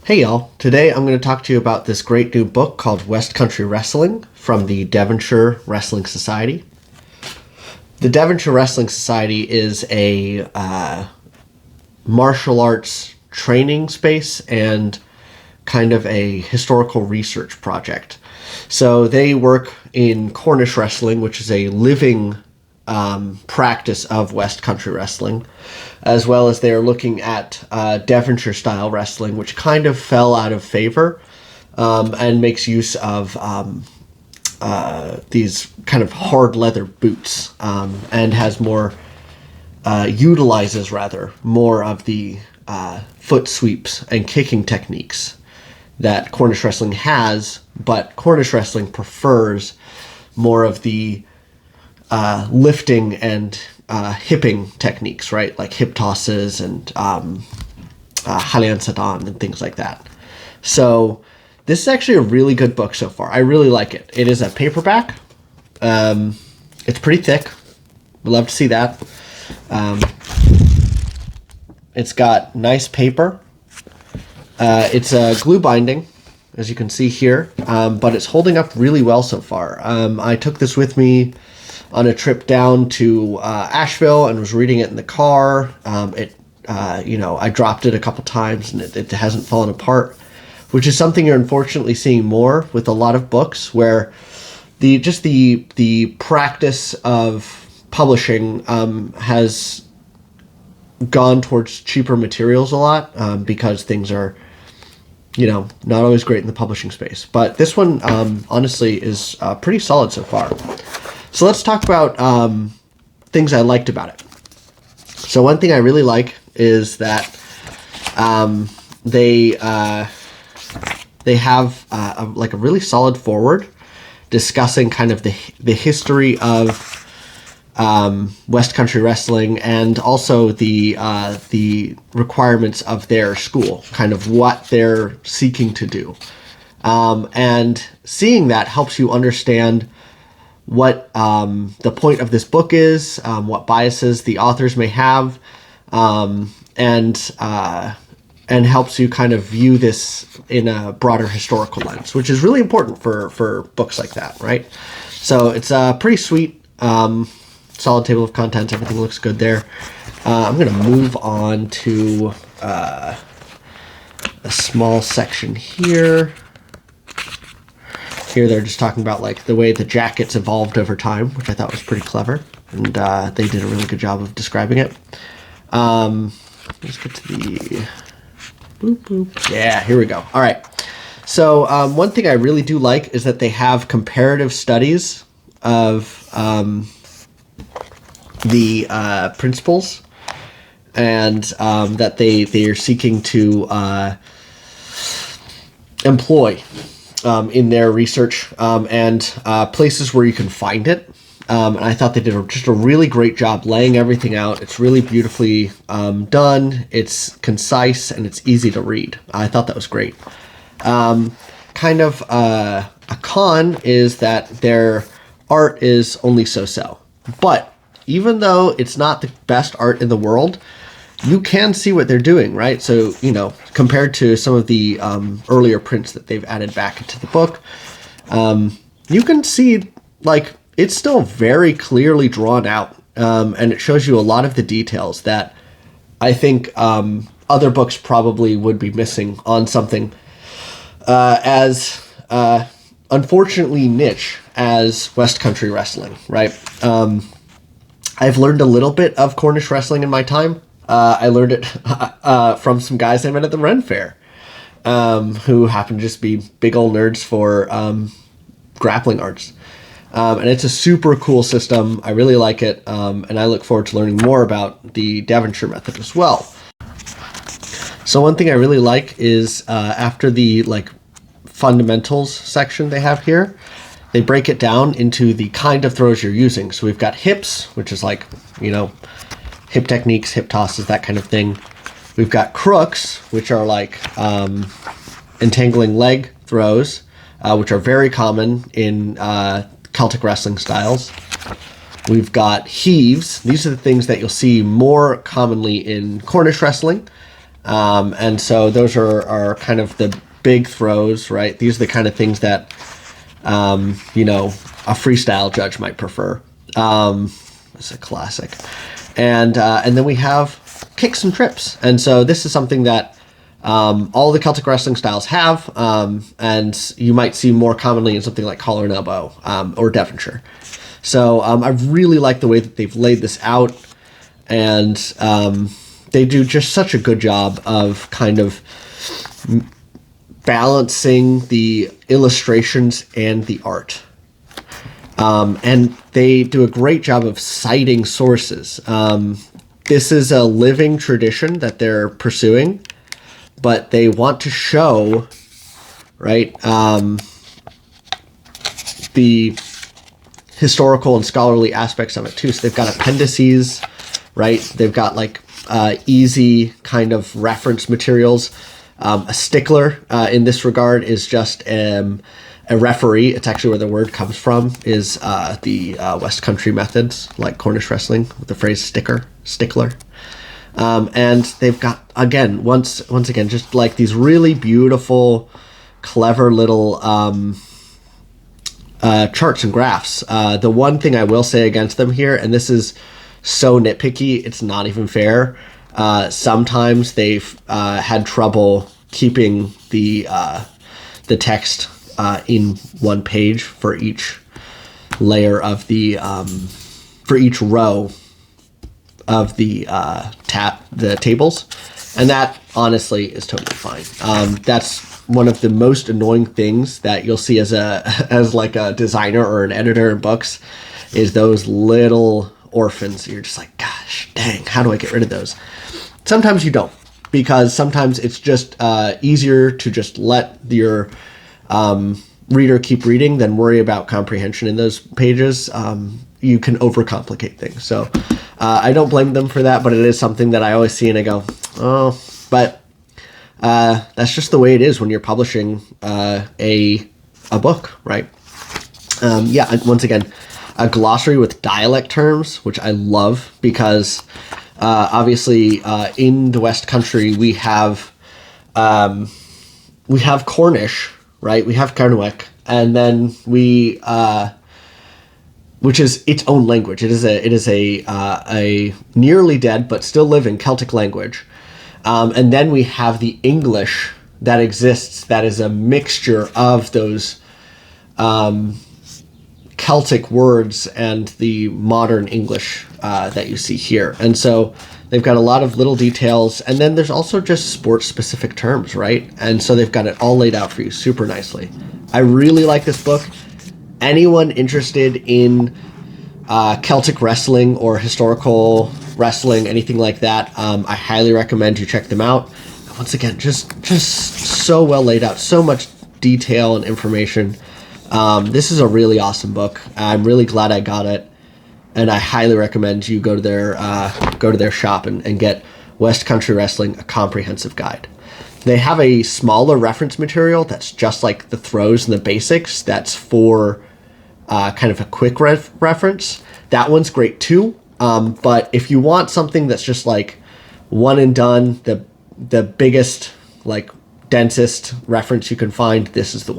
Hey y'all, today I'm going to talk to you about this great new book called Westcountry Wrestling from the Devonshire Wrestling Society. The Devonshire Wrestling Society is a martial arts training space and kind of a historical research project. So they work in Cornish wrestling, which is a living practice of West Country wrestling, as well as they are looking at Devonshire style wrestling, which kind of fell out of favor and makes use of these kind of hard leather boots and has utilizes more of the foot sweeps and kicking techniques that Cornish wrestling has, but Cornish wrestling prefers more of the lifting and hipping techniques, right? Like hip tosses and Halian Sadan and things like that. So this is actually a really good book so far. I really like it. It is a paperback. It's pretty thick. We'd love to see that. It's got nice paper. It's a glue binding, as you can see here, but it's holding up really well so far. I took this with me on a trip down to Asheville and was reading it in the car. I dropped it a couple times and it hasn't fallen apart, which is something you're unfortunately seeing more with a lot of books, where the practice of publishing has gone towards cheaper materials a lot because things are not always great in the publishing space. But this one honestly is pretty solid so far. So let's talk about things I liked about it. So one thing I really like is that they have a really solid foreword discussing kind of the history of West Country wrestling and also the requirements of their school, kind of what they're seeking to do. And seeing that helps you understand what the point of this book is, what biases the authors may have, and helps you kind of view this in a broader historical lens, which is really important for books like that, right? So it's a pretty sweet, solid table of contents. Everything looks good there. I'm going to move on to a small section here. Here they're just talking about like the way the jackets evolved over time, which I thought was pretty clever, and they did a really good job of describing it. Let's get to the boop boop. Yeah, here we go. All right. So one thing I really do like is that they have comparative studies of the principles, and that they are seeking to employ in their research, and places where you can find it. And I thought they did just a really great job laying everything out. It's really beautifully done. It's concise and it's easy to read. I thought that was great. Kind of a con is that their art is only so-so. But even though it's not the best art in the world, you can see what they're doing, right? So, compared to some of the earlier prints that they've added back into the book, you can see, it's still very clearly drawn out, and it shows you a lot of the details that I think other books probably would be missing on something as unfortunately niche as West Country wrestling, right? I've learned a little bit of Cornish wrestling in my time. I learned it from some guys I met at the Ren Fair, who happen to just be big old nerds for grappling arts. And it's a super cool system. I really like it, and I look forward to learning more about the Devonshire method as well. So one thing I really like is after the fundamentals section they have here, they break it down into the kind of throws you're using. So we've got hips, which is hip techniques, hip tosses, that kind of thing. We've got crooks, which are entangling leg throws, which are very common in Celtic wrestling styles. We've got heaves. These are the things that you'll see more commonly in Cornish wrestling. And so those are kind of the big throws, right? These are the kind of things that, a freestyle judge might prefer. It's a classic. And then we have kicks and trips. And so this is something that all the Celtic wrestling styles have, and you might see more commonly in something like collar and elbow or Devonshire. So I really like the way that they've laid this out, and they do just such a good job of kind of balancing the illustrations and the art. And they do a great job of citing sources. This is a living tradition that they're pursuing, but they want to show, right, the historical and scholarly aspects of it too. So they've got appendices, right? They've got like easy kind of reference materials. A stickler in this regard is just a referee. It's actually where the word comes from, is the Westcountry methods, like Cornish wrestling, with the phrase stickler. And they've got, again, once again, just like these really beautiful, clever little charts and graphs. The one thing I will say against them here, and this is so nitpicky, it's not even fair. Sometimes they've had trouble keeping the text in one page for each layer of the for each row of the tables, and that honestly is totally fine. That's one of the most annoying things that you'll see as like a designer or an editor in books, is those little orphans. You're just like, gosh dang, how do I get rid of those? Sometimes you don't, because sometimes it's just easier to just let your reader keep reading than worry about comprehension in those pages. You can overcomplicate things. So I don't blame them for that, but it is something that I always see and I go, oh, but that's just the way it is when you're publishing a book, right? Once again, a glossary with dialect terms, which I love, because obviously in the West Country we have Cornish, right? We have Carnuic, and then we which is its own language. It is a nearly dead but still living Celtic language. And then we have the English that exists, that is a mixture of those Celtic words and the modern English that you see here. And so they've got a lot of little details, and then there's also just sports-specific terms, right? And so they've got it all laid out for you super nicely. I really like this book. Anyone interested in Celtic wrestling or historical wrestling, anything like that, I highly recommend you check them out. Once again, just so well laid out, so much detail and information. This is a really awesome book. I'm really glad I got it, and I highly recommend you go to their shop and get Westcountry Wrestling, a comprehensive guide. They have a smaller reference material that's just like the throws and the basics. That's for kind of a quick reference. That one's great too. But if you want something that's just like one and done, the biggest, like densest reference you can find, this is the one.